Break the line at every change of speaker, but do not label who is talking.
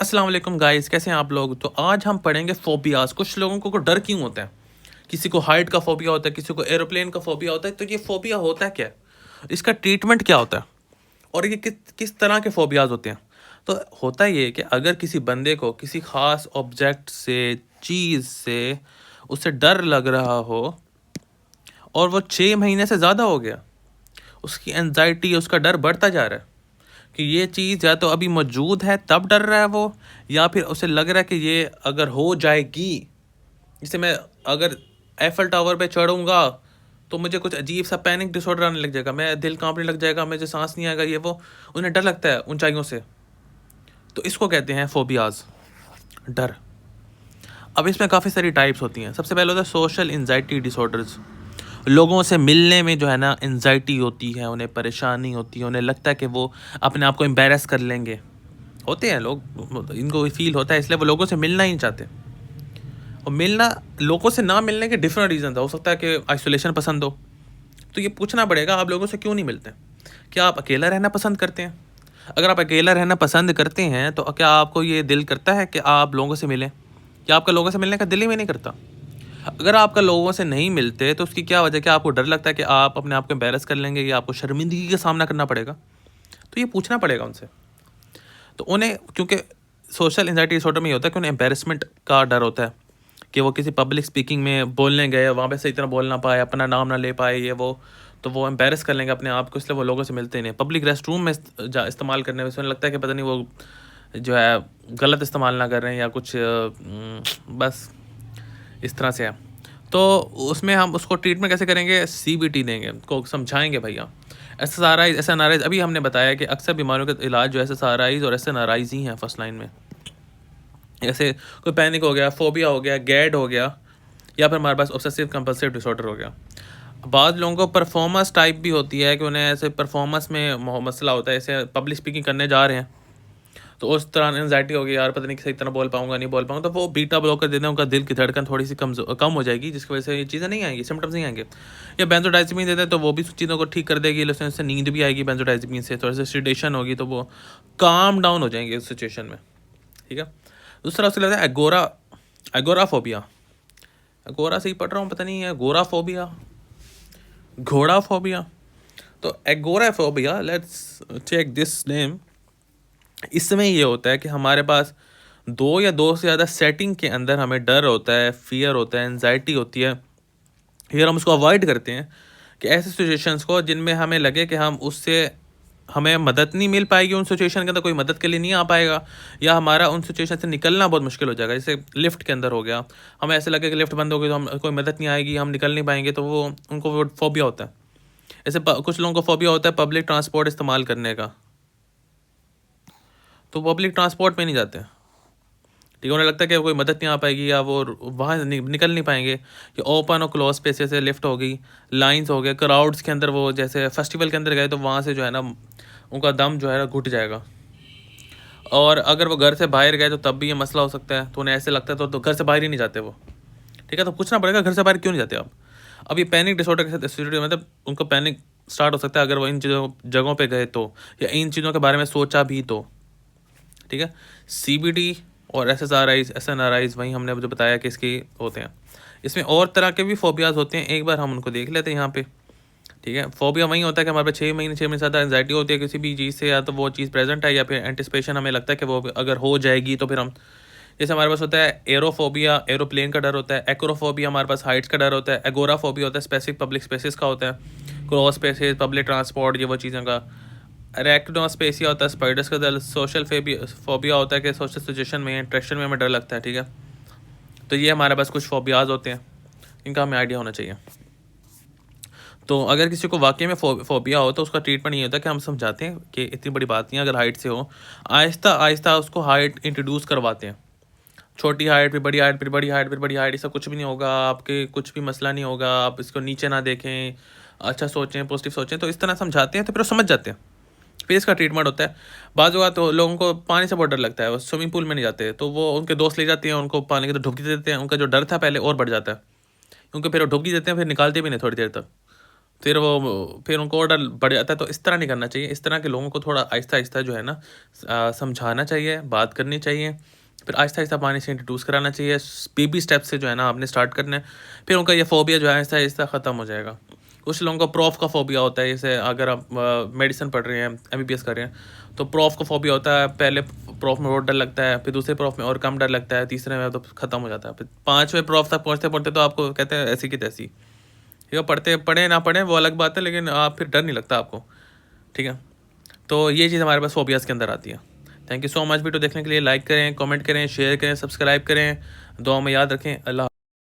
अस्सलाम वालेकुम गाइस, कैसे हैं आप लोग। तो आज हम पढ़ेंगे फोबियाज। कुछ लोगों को डर क्यों होता है। किसी को हाइट का फोबिया होता है, किसी को एरोप्लेन का फोबिया होता है। तो ये फोबिया होता है क्या, इसका ट्रीटमेंट क्या होता है और ये किस किस तरह के फोबियाज होते हैं। तो होता ये है कि अगर किसी बंदे को किसी खास ऑब्जेक्ट से, चीज़ से उसे डर लग रहा हो और वो 6 महीने से ज़्यादा हो गया, उसकी एनजाइटी, उसका डर बढ़ता जा रहा है कि ये चीज़ या तो अभी मौजूद है तब डर रहा है वो, या फिर उसे लग रहा है कि ये अगर हो जाएगी, जैसे मैं अगर एफल टावर पे चढ़ूंगा तो मुझे कुछ अजीब सा पैनिक डिसऑर्डर आने लग जाएगा, मैं दिल कांपने लग जाएगा, मुझे सांस नहीं आएगा, ये वो। उन्हें डर लगता है ऊंचाइयों से। तो इसको कहते हैं फोबियाज, डर। अब इसमें काफ़ी सारी टाइप्स होती हैं। सबसे पहले होता है सोशल एंजाइटी डिसऑर्डर्स। लोगों से मिलने में जो है ना एंजाइटी होती है, उन्हें परेशानी होती है, उन्हें लगता है कि वो अपने आप को एम्बेरस कर लेंगे। होते हैं लोग, इनको फील होता है, इसलिए वो लोगों से मिलना ही नहीं चाहते। और मिलना, लोगों से ना मिलने के डिफरेंट रीजन हो सकता है कि आइसोलेशन पसंद हो। तो ये पूछना पड़ेगा, आप लोगों से क्यों नहीं मिलते। क्या आप अकेला रहना पसंद करते हैं? अगर आप अकेला रहना पसंद करते हैं तो क्या आपको ये दिल करता है कि आप लोगों से मिलें, या आपका लोगों से मिलने का दिल ही में नहीं करता? अगर आपका लोगों से नहीं मिलते तो उसकी क्या वजह, क्या आपको डर लगता है कि आप अपने आप को एम्बेरस कर लेंगे या आपको शर्मिंदगी का सामना करना पड़ेगा? तो ये पूछना पड़ेगा उनसे। तो उन्हें, क्योंकि सोशल एंजाइटी डिसऑर्डर में ये होता है कि उन्हें एम्बेरसमेंट का डर होता है कि वो किसी पब्लिक स्पीकिंग में बोलने गए, वहाँ पे सही तरह बोल ना पाए, अपना नाम ना ले पाए, ये वो, तो वो एम्बेरस कर लेंगे अपने आप को, इसलिए वो लोगों से मिलते ही नहीं। पब्लिक रेस्ट रूम में इस्तेमाल करने में उन्हें लगता है कि पता नहीं वो जो है गलत इस्तेमाल ना कर रहे हैं या कुछ, बस इस तरह से है। तो उसमें हम उसको ट्रीटमेंट कैसे करेंगे? सीबीटी देंगे, को समझाएंगे भैया। एसएसआरआई, एसएनआरआईज, अभी हमने बताया कि अक्सर बीमारियों का इलाज जो एसएसआरआईज और एसएनआरआईज ही हैं फर्स्ट लाइन में। जैसे कोई पैनिक हो गया, फोबिया हो गया, गैड हो गया, या फिर हमारे पास ऑब्सेसिव कंपल्सिव डिसऑर्डर हो गया। बाद लोगों को परफॉर्मेंस टाइप भी होती है कि उन्हें ऐसे परफॉर्मेंस में मसला होता है, ऐसे पब्लिक स्पीकिंग करने जा रहे हैं तो उस तरह एंजाइटी होगी, यार पता नहीं सही तरह बोल पाऊंगा नहीं बोल पाऊंगा, तो वो बीटा ब्लॉकर देते हैं, उनका दिल की धड़कन थोड़ी सी कम हो जाएगी, जिसकी वजह से ये चीज़ें नहीं आएंगी, सिम्टम्स नहीं आएंगे। या बेंजोडाइज़ेपिन देते हैं तो वो भी चीज़ों को ठीक कर देगी, उससे नींद भी आएगी, बेंजोडाइज़ेपिन से थोड़ा सा सिडेशन होगी तो वो काम डाउन हो जाएंगे उस सिचुएशन में। ठीक है। दूसरा उसके लगता है एगोरा, एगोराफोबिया। एगोरा से ही पढ़ रहा हूँ पता नहीं है, गोराफोबिया, घोड़ाफोबिया। तो agoraphobia, let's check this name. इसमें ये होता है कि हमारे पास दो या दो से ज़्यादा सेटिंग के अंदर हमें डर होता है, फियर होता है, एनजाइटी होती है। फिर हम उसको अवॉइड करते हैं कि ऐसे सिचुएशंस को जिनमें हमें लगे कि हम उससे, हमें मदद नहीं मिल पाएगी, उन सिचुएशन के अंदर कोई मदद के लिए नहीं आ पाएगा, या हमारा उन सिचुएशन से निकलना बहुत मुश्किल हो जाएगा। जैसे लिफ्ट के अंदर हो गया, हमें ऐसे लगे कि लिफ्ट बंद हो गई तो हम, कोई मदद नहीं आएगी, हम निकल नहीं पाएंगे, तो वो उनको वो फोबिया होता है। ऐसे कुछ लोगों को फोबिया होता है पब्लिक ट्रांसपोर्ट इस्तेमाल करने का, तो पब्लिक ट्रांसपोर्ट में नहीं जाते। ठीक है, उन्हें लगता है कि कोई मदद नहीं आ पाएगी या वो वहाँ निकल नहीं पाएंगे, कि ओपन और क्लोज स्पेसेस से लिफ्ट होगी, लाइंस हो गए, क्राउड्स के अंदर, वो जैसे फेस्टिवल के अंदर गए तो वहाँ से जो है ना उनका दम जो है ना घुट जाएगा। और अगर वो घर से बाहर गए तो तब भी ये मसला हो सकता है, तो उन्हें ऐसे लगता है तो घर से बाहर ही नहीं जाते वो। ठीक है, तो पूछना पड़ेगा घर से बाहर क्यों नहीं जाते आप। अब ये पैनिक डिसऑर्डर के साथ एसोसिएटेड, मतलब उनको पैनिक स्टार्ट हो सकता है अगर वो इन जगहों पे गए तो, या इन चीज़ों के बारे में सोचा भी तो। ठीक है, सीबीडी और एसएसआरआईज, एसएनआरआईज वहीं हमने जो बताया कि इसके होते हैं। इसमें और तरह के भी फोबियाज होते हैं, एक बार हम उनको देख लेते हैं यहाँ पे। ठीक है, फोबिया वहीं होता है कि हमारे पास 6 महीने से ज़्यादा एंजाइटी होती है किसी भी चीज़ से, या तो वो चीज़ प्रेजेंट है या फिर एंटिसिपेशन, हमें लगता है कि वो अगर हो जाएगी तो फिर हम, जैसे हमारे पास होता है एरोफोबिया, एरोप्लेन का डर होता है। एक्रोफोबिया हमारे पास हाइट्स का डर होता है। एगोराफोबिया होता है स्पेसिफिक पब्लिक स्पेसेस का होता है, क्रॉस स्पेसेस, पब्लिक ट्रांसपोर्ट, ये वो चीज़ों का। अरेक्नोस्पेसिया होता है स्पाइडर्स का डर। सोशल फोबिया होता है कि सोशल सिचुएशन में, इंट्रैक्शन में हमें डर लगता है। ठीक है, तो ये हमारे पास कुछ फोबियाज होते हैं, इनका हमें आइडिया होना चाहिए। तो अगर किसी को वाकई में फोबिया हो तो उसका ट्रीटमेंट ये होता है कि हम समझाते हैं कि इतनी बड़ी बात नहीं है, अगर हाइट से हो, आहिस्ता आहिस्ता उसको हाइट इंट्रोड्यूस करवाते हैं। छोटी हाइट, फिर बड़ी हाइट, फिर बड़ी हाइट, फिर बड़ी हाइट, इसका कुछ भी नहीं होगा, आपके कुछ भी मसला नहीं होगा, आप इसको नीचे ना देखें, अच्छा सोचें, पॉजिटिव सोचें। तो इस तरह समझाते हैं तो फिर वो समझ जाते हैं। फिर इसका ट्रीटमेंट होता है। बाज़ बात तो लोगों को पानी से बहुत डर लगता है, वो स्विमिंग पूल में नहीं जाते, तो वो उनके दोस्त ले जाते हैं, उनको पानी की तो डुबकी देते हैं, उनका जो डर था पहले और बढ़ जाता है, क्योंकि फिर वो डुबकी देते हैं, फिर निकालते भी नहीं थोड़ी देर तक। फिर उनको और डर बढ़ जाता है। तो इस तरह नहीं करना चाहिए। इस तरह के लोगों को थोड़ा आहिस्ता-आहिस्ता जो है ना समझाना चाहिए, बात करनी चाहिए। फिर आहिस्ता-आहिस्ता पानी से इंट्रोड्यूस कराना चाहिए। बेबी स्टेप से जो है ना आपने स्टार्ट करना है। फिर उनका ये फ़ोबिया जो है आहिस्ता-आहिस्ता ख़त्म हो जाएगा। कुछ लोगों को प्रॉफ का फ़ोबिया होता है, जैसे अगर आप मेडिसिन पढ़ रहे हैं, एमबीबीएस कर रहे हैं, तो प्रॉफ का फ़ोबिया होता है। पहले प्रॉफ में बहुत डर लगता है, फिर दूसरे प्रॉफ में और कम डर लगता है, तीसरे में तो ख़त्म हो जाता है। फिर 5वें प्रॉफ तक पहुँचते-पहुँचते तो आपको कहते हैं ऐसी की तैसी। ठीक है, पढ़ें ना पढ़ें वो अलग बात है, लेकिन आप फिर डर नहीं लगता आपको। ठीक है, तो ये चीज़ हमारे पास फ़ोबियाज़ के अंदर आती है। Thank you so much. Video देखने के लिए लाइक करें, कमेंट करें, शेयर करें, सब्सक्राइब करें। दुआ में याद रखें। अल्लाह।